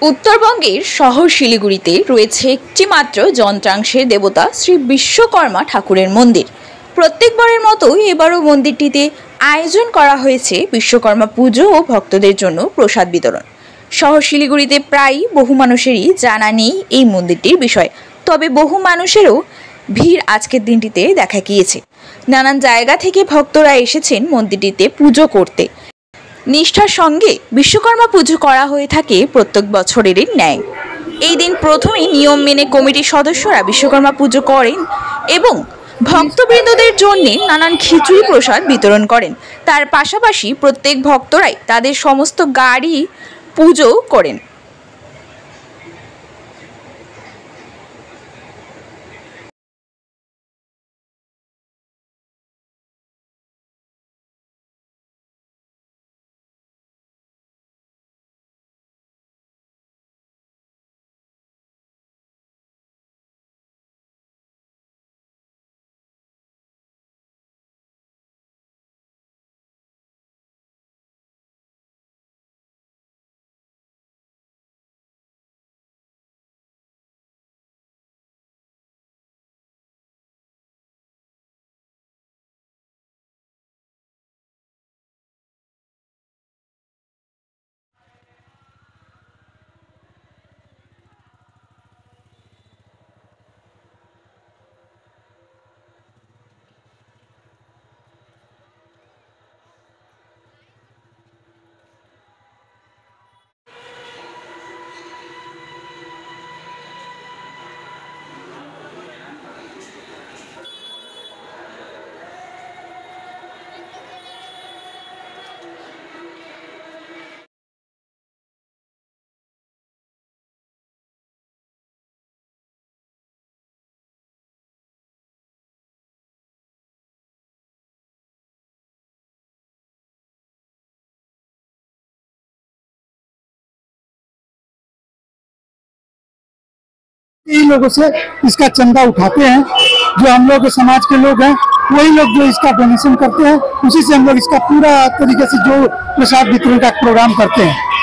উত্তরবঙ্গের শহর শিলিগুড়িতে রয়েছে একটি মাত্র যন্ত্রাংশের দেবতা শ্রী বিশ্বকর্মা ঠাকুরের মন্দির। প্রত্যেকবারের মতো এবারও মন্দিরটিতে আয়োজন করা হয়েছে বিশ্বকর্মা পুজো ও ভক্তদের জন্য প্রসাদ বিতরণ। শহর শিলিগুড়িতে প্রায় বহু মানুষেরই জানা নেই এই মন্দিরটির বিষয়, তবে বহু মানুষেরও ভিড় আজকের দিনটিতে দেখা গিয়েছে। নানান জায়গা থেকে ভক্তরা এসেছেন মন্দিরটিতে পুজো করতে। নিষ্ঠার সঙ্গে বিশ্বকর্মা পুজো করা হয়ে থাকে প্রত্যেক বছরেরই ন্যায়। এই দিন প্রথমেই নিয়ম মেনে কমিটির সদস্যরা বিশ্বকর্মা পুজো করেন এবং ভক্তবৃন্দদের জন্য নানান খিচুড়ি প্রসাদ বিতরণ করেন। তার পাশাপাশি প্রত্যেক ভক্তরাই তাদের সমস্ত গাড়ি পুজো করেন। इन लोगों से इसका चंदा उठाते हैं। जो हम लोग समाज के लोग हैं वही लोग जो इसका डोनेशन करते हैं, उसी से हम लोग इसका पूरा तरीके से जो प्रसाद वितरण का प्रोग्राम करते हैं।